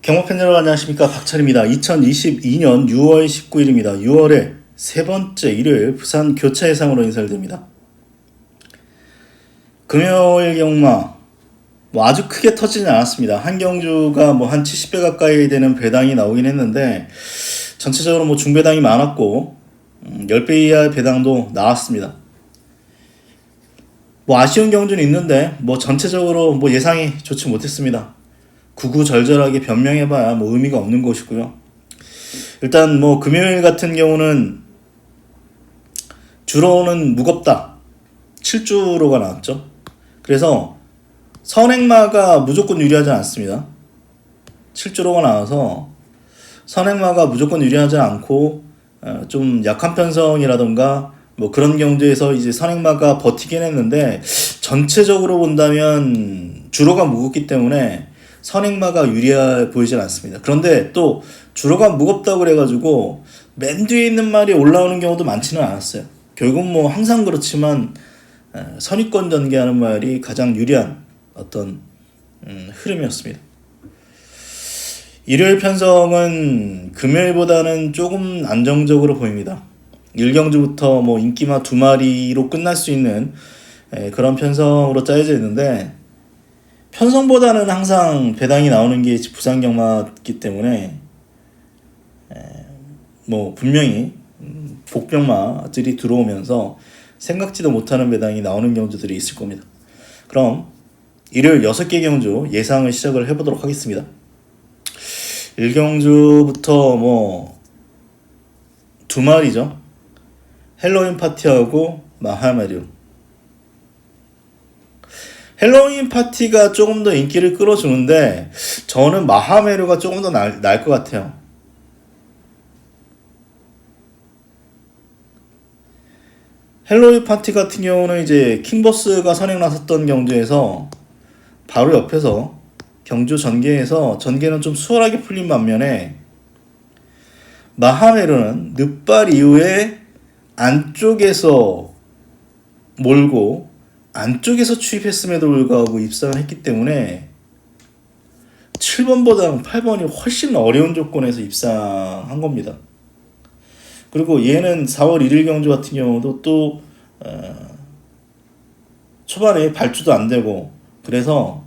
경마팬 여러분 안녕하십니까, 박철입니다. 2022년 6월 19일입니다. 6월의 세 번째 일요일 부산 교차 예상으로 인사를 드립니다. 금요일 경마 아주 크게 터지진 않았습니다. 한 경주가 한 70배 가까이 되는 배당이 나오긴 했는데 전체적으로 중배당이 많았고 10배 이하의 배당도 나왔습니다. 아쉬운 경주는 있는데 전체적으로 예상이 좋지 못했습니다. 구구절절하게 변명해봐야 의미가 없는 것이고요. 일단 금요일 같은 경우는 주로는 무겁다 7주로가 나왔죠. 그래서 선행마가 무조건 유리하지 않습니다. 7주로가 나와서 선행마가 무조건 유리하지 않고 좀 약한 편성이라던가 그런 경주에서 이제 선행마가 버티긴 했는데 전체적으로 본다면 주로가 무겁기 때문에 선행마가 유리해 보이진 않습니다. 그런데 또 주로가 무겁다고 그래가지고 맨 뒤에 있는 말이 올라오는 경우도 많지는 않았어요. 결국 항상 그렇지만 선위권 전개하는 말이 가장 유리한 어떤 흐름이었습니다. 일요일 편성은 금요일보다는 조금 안정적으로 보입니다. 1경주부터 인기마 2마리로 끝날 수 있는 그런 편성으로 짜여져 있는데 편성보다는 항상 배당이 나오는 게 부산 경마기 때문에 분명히 복병마들이 들어오면서 생각지도 못하는 배당이 나오는 경주들이 있을 겁니다. 그럼 일요일 6개 경주 예상을 시작을 해보도록 하겠습니다. 1경주부터 2마리죠. 헬로윈 파티하고 마하메류. 헬로윈 파티가 조금 더 인기를 끌어주는데 저는 마하메류가 조금 더 나을 것 같아요. 헬로윈 파티 같은 경우는 이제 킹버스가 선행 나섰던 경주에서 바로 옆에서 경주 전개는 좀 수월하게 풀린 반면에 마하메류는 늦발 이후에 안쪽에서 몰고 안쪽에서 추입했음에도 불구하고 입상을 했기 때문에 7번보다는 8번이 훨씬 어려운 조건에서 입상한 겁니다. 그리고 얘는 4월 1일 경주 같은 경우도 또 초반에 발주도 안 되고 그래서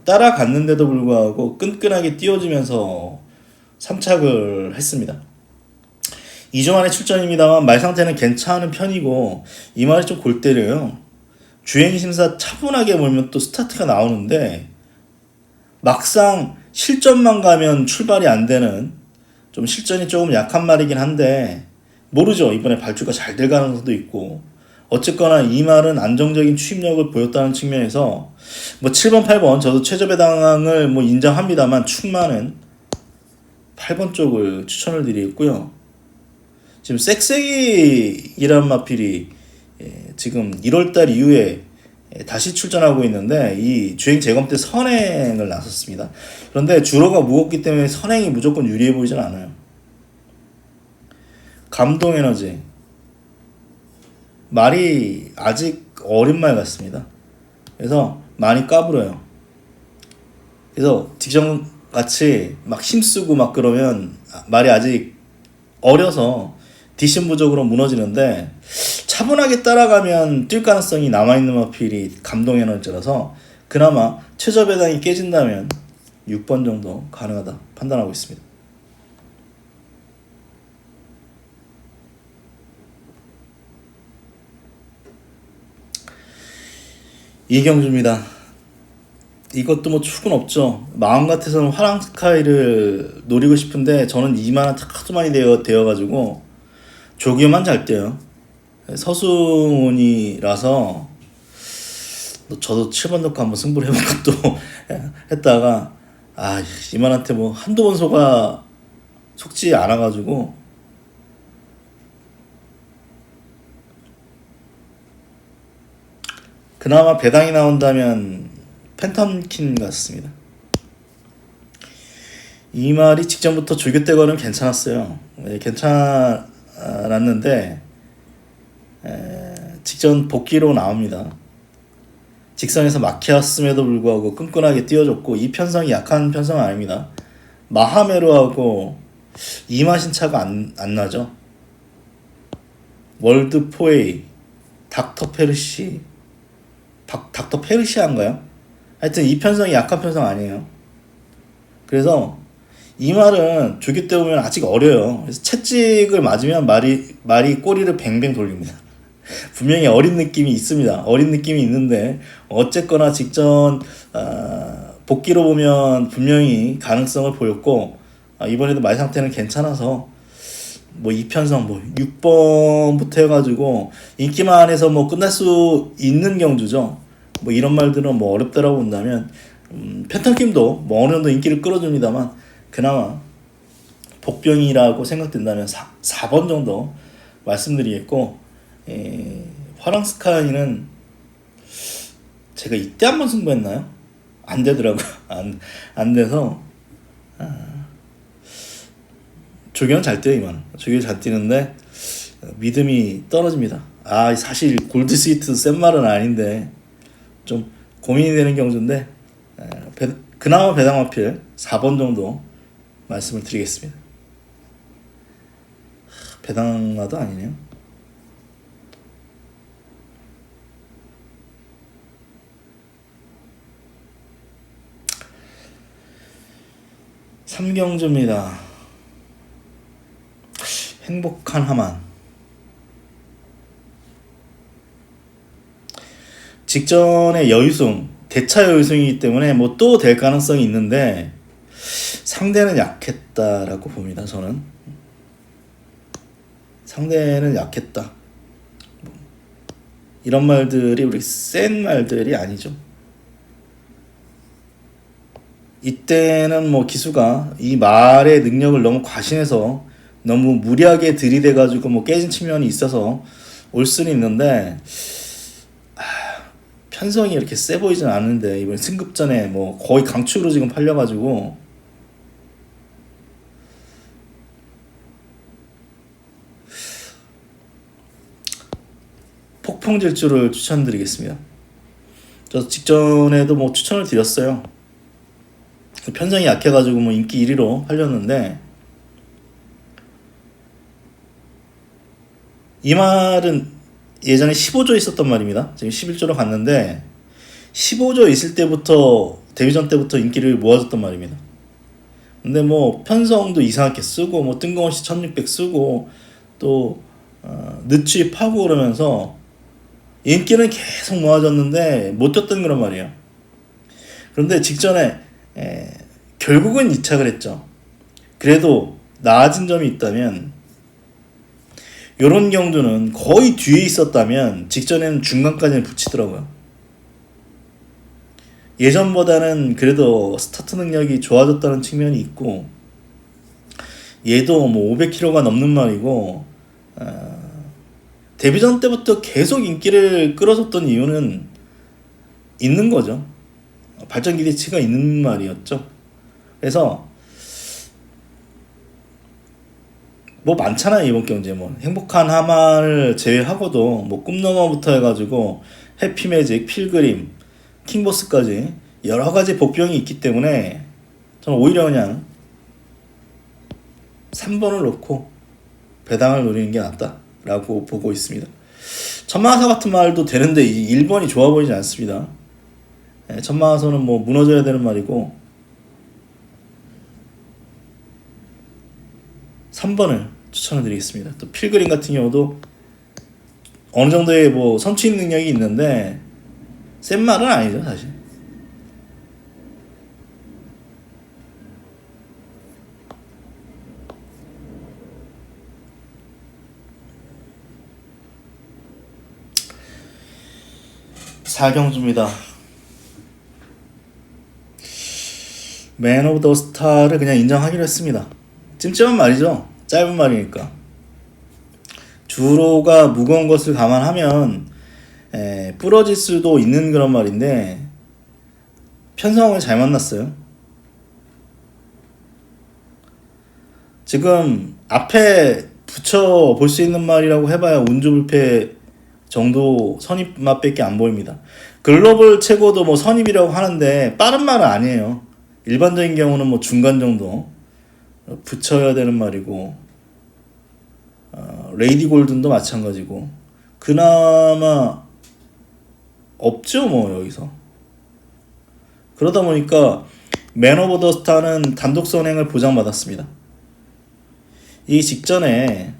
따라갔는데도 불구하고 끈끈하게 띄워주면서 3착을 했습니다. 2주 만에 출전입니다만 말 상태는 괜찮은 편이고 이 말이 좀 골 때려요. 주행심사 차분하게 몰면 또 스타트가 나오는데 막상 실전만 가면 출발이 안 되는 좀 실전이 조금 약한 말이긴 한데 모르죠. 이번에 발주가 잘 될 가능성도 있고 어쨌거나 이 말은 안정적인 추임력을 보였다는 측면에서 7번 8번 저도 최저배당을 인정합니다만 충만은 8번 쪽을 추천을 드리겠고요. 지금 쌕쌕이란 마필이 지금 1월달 이후에 다시 출전하고 있는데 이 주행 재검 때 선행을 나섰습니다. 그런데 주로가 무겁기 때문에 선행이 무조건 유리해 보이진 않아요. 감동에너지 말이 아직 어린 말 같습니다. 그래서 많이 까불어요. 그래서 직전같이 힘쓰고 그러면 말이 아직 어려서 디심 부족으로 무너지는데 차분하게 따라가면 뛸 가능성이 남아있는 마필이 감동에너지라서 그나마 최저배당이 깨진다면 6번 정도 가능하다 판단하고 있습니다. 이경주입니다. 이것도 축은 없죠. 마음 같아서는 화랑스카이를 노리고 싶은데 저는 이만한 하도 많이 되어가지고 조기만 잘 때요. 서수문이라서 저도 7번 넣고 한번 승부를 해본 것도 했다가 이만한테 한두 번 속지 않아가지고 그나마 배당이 나온다면 팬텀킨 같습니다. 이 말이 직전부터 조교대거는 괜찮았어요. 괜찮았는데 직전 복귀로 나옵니다. 직선에서 막혔음에도 불구하고 끈끈하게 띄워줬고 이 편성이 약한 편성은 아닙니다. 마하메로하고 이마신 차가 안 나죠. 월드 포에이, 닥터 페르시, 닥터 페르시아인가요? 하여튼 이 편성이 약한 편성 아니에요. 그래서 이 말은 조교 때 보면 아직 어려요. 그래서 채찍을 맞으면 말이 꼬리를 뱅뱅 돌립니다. 분명히 어린 느낌이 있습니다. 어린 느낌이 있는데 어쨌거나 직전 복귀로 보면 분명히 가능성을 보였고 이번에도 말 상태는 괜찮아서 뭐 이편성 뭐 6번부터 해가지고 인기만 해서 뭐 끝날 수 있는 경주죠. 뭐 이런 말들은 뭐 어렵다라고 본다면 펜타킴도 뭐 어느 정도 인기를 끌어줍니다만 그나마 복병이라고 생각된다면 4번 정도 말씀드리겠고 화랑스카이는 제가 이때 한번 승부했나요? 안 되더라고요. 안 돼서 조교는 잘 뛰어요. 이만 조교 잘 뛰는데 믿음이 떨어집니다. 사실 골드 스위트도 센 말은 아닌데 좀 고민이 되는 경주인데 그나마 배당마필 4번 정도 말씀을 드리겠습니다. 배당마도 아니네요. 삼경주입니다. 행복한 하만. 직전에 여유승, 대차 여유승이기 때문에 뭐 또 될 가능성이 있는데 상대는 약했다라고 봅니다. 저는 상대는 약했다. 이런 말들이 우리 센 말들이 아니죠. 이때는 뭐 기수가 이 말의 능력을 너무 과신해서 너무 무리하게 들이대가지고 뭐 깨진 측면이 있어서 올 수는 있는데 편성이 이렇게 세 보이진 않는데 이번 승급전에 뭐 거의 강추로 지금 팔려가지고 폭풍질주를 추천드리겠습니다. 저 직전에도 뭐 추천을 드렸어요. 편성이 약해가지고 뭐 인기 1위로 팔렸는데 이 말은 예전에 15조 있었던 말입니다. 지금 11조로 갔는데 15조 있을 때부터 데뷔전 때부터 인기를 모아줬던 말입니다. 근데 뭐 편성도 이상하게 쓰고 뭐 뜬금없이 1600 쓰고 또 늦추입하고 그러면서 인기는 계속 모아졌는데 못 떴던 그런 말이에요. 그런데 직전에 결국은 이착을 했죠. 그래도 나아진 점이 있다면 요런 경주는 거의 뒤에 있었다면 직전에는 중간까지는 붙이더라고요. 예전보다는 그래도 스타트 능력이 좋아졌다는 측면이 있고 얘도 뭐 500km가 넘는 말이고 데뷔전 때부터 계속 인기를 끌어줬던 이유는 있는 거죠. 발전 기대치가 있는 말이었죠. 그래서 뭐 많잖아요. 이번 경제 뭐 행복한 하마를 제외하고도 뭐 꿈너머부터 해가지고 해피매직, 필그림, 킹보스까지 여러 가지 복병이 있기 때문에 저는 오히려 그냥 3번을 놓고 배당을 노리는 게 낫다라고 보고 있습니다. 천마하사 같은 말도 되는데 1번이 좋아 보이지 않습니다. 천마하사는 뭐 무너져야 되는 말이고 3번을 추천을 드리겠습니다. 또 필그림 같은 경우도 어느 정도의 뭐 선취인 능력이 있는데 센 말은 아니죠 사실. 사경주입니다. 맨 오브 더 스타를 그냥 인정하기로 했습니다. 찜찜한 말이죠. 짧은 말이니까. 주로가 무거운 것을 감안하면 부러질 수도 있는 그런 말인데 편성을 잘 만났어요. 지금 앞에 붙여 볼 수 있는 말이라고 해봐야 운주불패 정도 선입 맛밖에 안 보입니다. 글로벌 최고도 뭐 선입이라고 하는데 빠른 말은 아니에요. 일반적인 경우는 뭐 중간 정도 붙여야 되는 말이고, 레이디 골든도 마찬가지고, 그나마 없죠 뭐 여기서. 그러다 보니까 맨 오브 더 스타는 단독 선행을 보장받았습니다. 이 직전에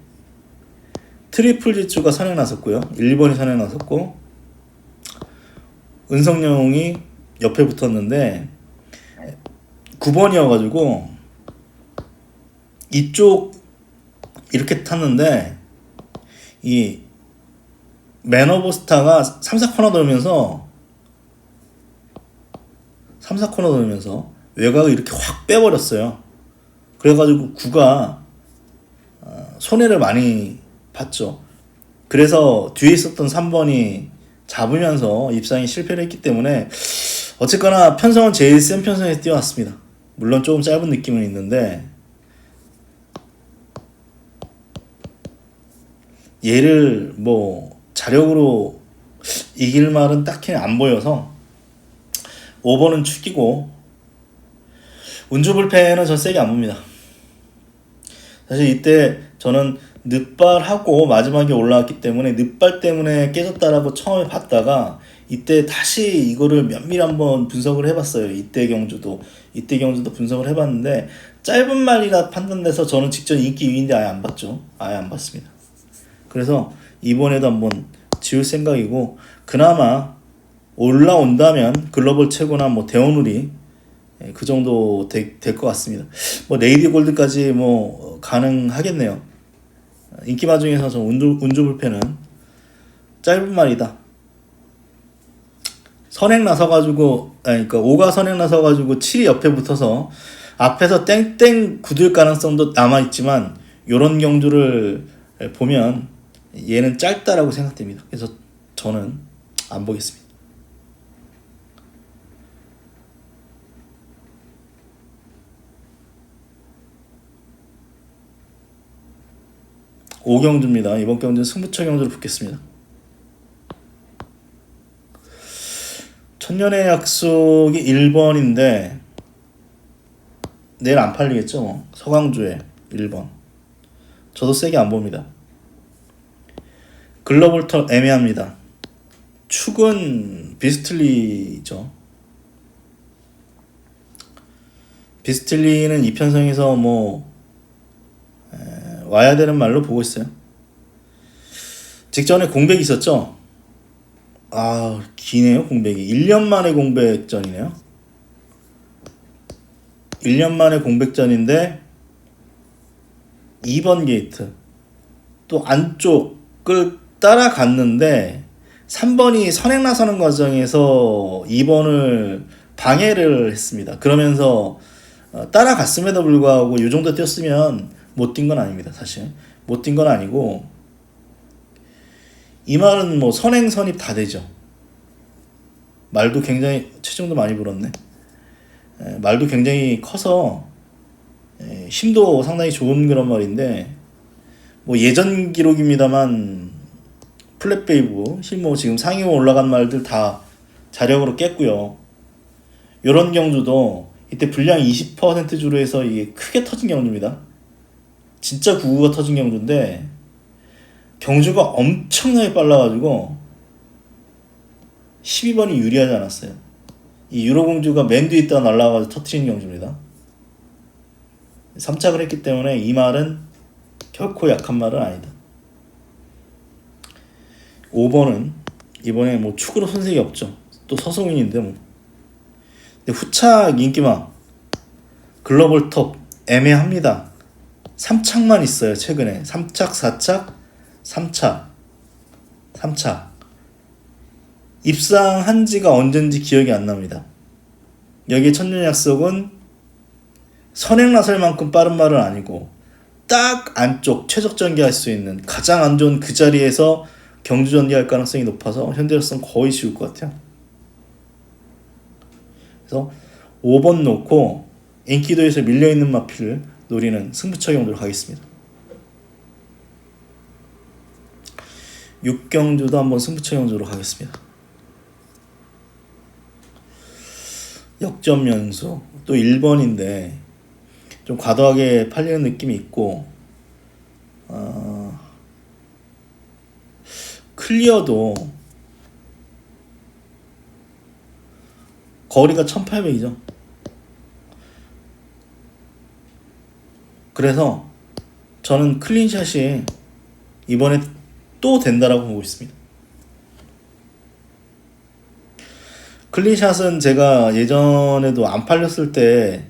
트리플 지추가 선행 나섰고요. 1번이 선행 나섰고, 은성영이 옆에 붙었는데 9번이어가지고 이쪽 이렇게 탔는데 이 맨 오브 스타가 3, 4코너 돌면서 외곽을 이렇게 확 빼버렸어요. 그래가지고 9가 손해를 많이 봤죠. 그래서 뒤에 있었던 3번이 잡으면서 입상이 실패를 했기 때문에 어쨌거나 편성은 제일 센 편성에서 뛰어왔습니다. 물론 조금 짧은 느낌은 있는데 얘를 뭐 자력으로 이길 말은 딱히 안 보여서 5번은 축이고, 운주불패는 전 세게 안 봅니다. 사실 이때 저는 늑발하고 마지막에 올라왔기 때문에 늑발 때문에 깨졌다라고 처음에 봤다가 이때 다시 이거를 면밀히 한번 분석을 해봤어요. 이때 경주도 분석을 해봤는데 짧은 말이라 판단돼서 저는 직전 인기 2위인데 아예 안 봤죠. 아예 안 봤습니다. 그래서 이번에도 한번 지울 생각이고, 그나마 올라온다면 글로벌 최고나 뭐 대원우리 그 정도 될 것 같습니다. 뭐 레이디 골드까지 뭐 가능하겠네요. 인기마 중에서 저 운주불패는 짧은 말이다. 선행 나서가지고, 그러니까 5가 선행 나서가지고 7이 옆에 붙어서 앞에서 땡땡 굳을 가능성도 남아있지만 요런 경주를 보면 얘는 짧다라고 생각됩니다. 그래서 저는 안 보겠습니다. 오경주입니다. 이번 경주는 승부처 경주로 붙겠습니다. 천년의 약속이 1번인데 내일 안 팔리겠죠 뭐. 서강주에 1번. 저도 세게 안 봅니다. 글로벌 터 애매합니다. 축은 비스틀리죠. 비스틀리는 이편성에서 뭐 와야 되는 말로 보고 있어요. 직전에 공백이 있었죠. 기네요 공백이. 1년 만에 공백전이네요. 1년 만에 공백전인데 2번 게이트 또 안쪽을 따라갔는데 3번이 선행 나서는 과정에서 2번을 방해를 했습니다. 그러면서 따라갔음에도 불구하고 이 정도 뛰었으면 못 뛴 건 아닙니다. 사실 못 뛴 건 아니고, 이 말은 뭐 선행 선입 다 되죠. 말도 굉장히 체중도 많이 불었네. 말도 굉장히 커서 힘도 상당히 좋은 그런 말인데, 뭐 예전 기록입니다만 플랫베이브 힘뭐 지금 상위로 올라간 말들 다 자력으로 깼고요. 요런 경주도 이때 분량 20% 주로 해서 이게 크게 터진 경주입니다. 진짜 구구가 터진 경주인데 경주가 엄청나게 빨라가지고 12번이 유리하지 않았어요. 이 유로공주가 맨 뒤에 있다가 날아가서 터트린 경주입니다. 3착을 했기 때문에 이 말은 결코 약한 말은 아니다. 5번은 이번에 뭐 축으로 손색이 없죠. 또 서성인인데 뭐. 근데 후착 인기마 글로벌 톱 애매합니다. 3착만 있어요. 최근에 3착, 4착, 3착 입상한 지가 언젠지 기억이 안 납니다. 여기 천년약속은 선행 나설만큼 빠른 말은 아니고 딱 안쪽 최적 전개할 수 있는 가장 안 좋은 그 자리에서 경주 전개할 가능성이 높아서 현재로서는 거의 쉬울 것 같아요. 그래서 5번 놓고 인기도에서 밀려있는 마필을 노리는 승부처 경주로 가겠습니다. 6경주도 한번 승부처 경주로 가겠습니다. 역전 연수 또 1번인데 좀 과도하게 팔리는 느낌이 있고 클리어도 거리가 1800이죠. 그래서 저는 클린샷이 이번에 또 된다라고 보고 있습니다. 클린샷은 제가 예전에도 안 팔렸을 때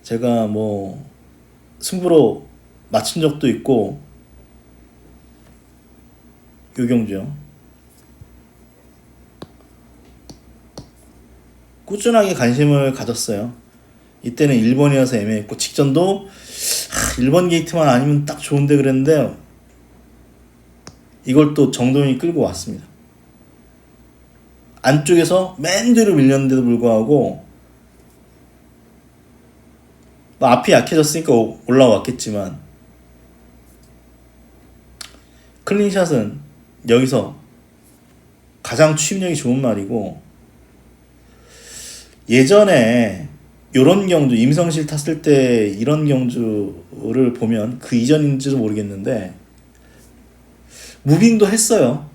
제가 뭐 승부로 맞춘 적도 있고 요경주요. 꾸준하게 관심을 가졌어요. 이때는 1번이어서 애매했고 직전도 1번 게이트만 아니면 딱 좋은데 그랬는데 이걸 또 정동이 끌고 왔습니다. 안쪽에서 맨 뒤로 밀렸는데도 불구하고 뭐 앞이 약해졌으니까 올라왔겠지만 클린샷은 여기서 가장 추임력이 좋은 말이고 예전에 요런 경주 임성실 탔을 때 이런 경주를 보면 그 이전인지도 모르겠는데 무빙도 했어요.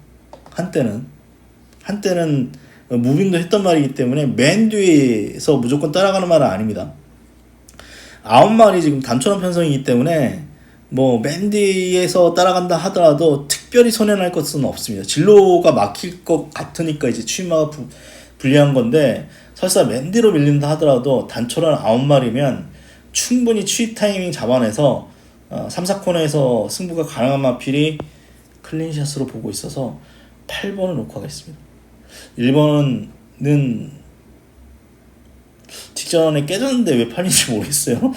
한때는 무빙도 했던 말이기 때문에 맨 뒤에서 무조건 따라가는 말은 아닙니다. 9마리 지금 단촐한 편성이기 때문에 뭐 맨 뒤에서 따라간다 하더라도 특별히 손해날 것은 없습니다. 진로가 막힐 것 같으니까 이제 추임마가 불리한 건데 설사 맨 뒤로 밀린다 하더라도 단촐한 9마리면 충분히 추입 타이밍 잡아내서 3, 4코너에서 승부가 가능한 마필이 클린샷으로 보고 있어서 8번을 놓고 하겠습니다. 1번은 직전에 깨졌는데 왜 팔린지 모르겠어요.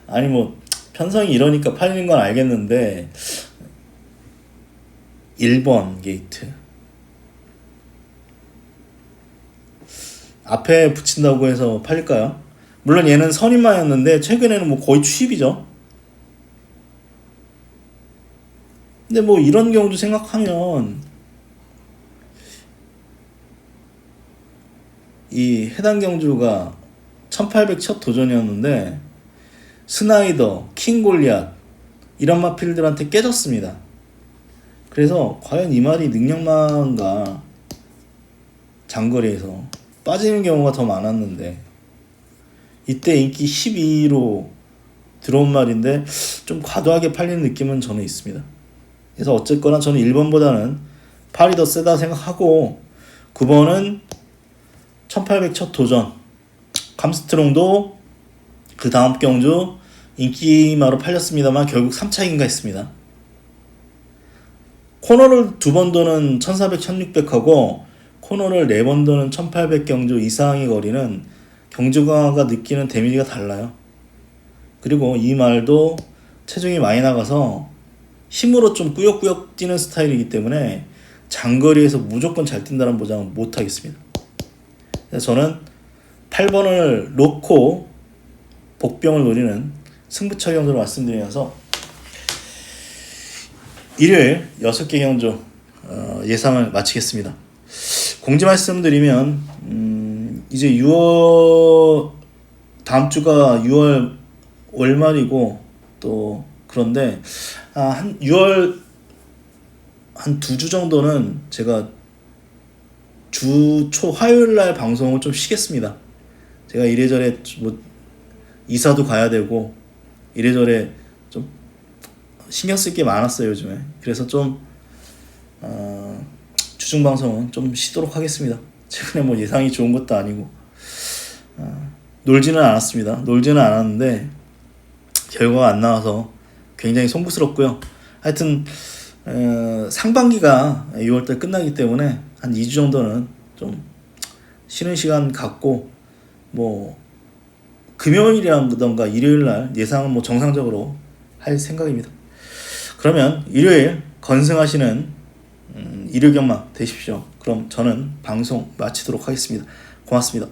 아니 뭐 편성이 이러니까 팔리는 건 알겠는데 1번 게이트 앞에 붙인다고 해서 팔릴까요? 물론 얘는 선임마였는데 최근에는 뭐 거의 추입이죠. 근데 뭐 이런 경우도 생각하면 이 해당 경주가 1800 첫 도전이었는데 스나이더, 킹골리앗 이런 마필들한테 깨졌습니다. 그래서 과연 이 말이 능력만가 장거리에서 빠지는 경우가 더 많았는데 이때 인기 12로 들어온 말인데 좀 과도하게 팔리는 느낌은 저는 있습니다. 그래서 어쨌거나 저는 1번보다는 8이 더 세다 생각하고 9번은 1800 첫 도전 감스트롱도 그 다음 경주 인기마로 팔렸습니다만 결국 3차인가 했습니다. 코너를 2번 도는 1400, 1600하고 코너를 4번 도는 1800 경주 이상의 거리는 경주가가 느끼는 데미지가 달라요. 그리고 이 말도 체중이 많이 나가서 힘으로 좀 꾸역꾸역 뛰는 스타일이기 때문에 장거리에서 무조건 잘 뛴다는 보장은 못하겠습니다. 그래서 저는 8번을 놓고 복병을 노리는 승부처 경주로 말씀드리면서 일요일 6개 경주 예상을 마치겠습니다. 공지 말씀드리면 이제 6월 다음 주가 6월 월말이고 또 그런데 한 6월 한 2주 정도는 제가 주 초 화요일날 방송을 좀 쉬겠습니다. 제가 이래저래 뭐 이사도 가야 되고 이래저래 좀 신경 쓸 게 많았어요 요즘에. 그래서 좀 주중 방송은 좀 쉬도록 하겠습니다. 최근에 뭐 예상이 좋은 것도 아니고 놀지는 않았습니다. 놀지는 않았는데 결과가 안 나와서 굉장히 송구스럽고요. 하여튼 상반기가 6월달 끝나기 때문에 한 2주 정도는 좀 쉬는 시간 갖고 뭐 금요일이라던가 일요일날 예상은 뭐 정상적으로 할 생각입니다. 그러면 일요일 건승하시는 일요경마 되십시오. 그럼 저는 방송 마치도록 하겠습니다. 고맙습니다.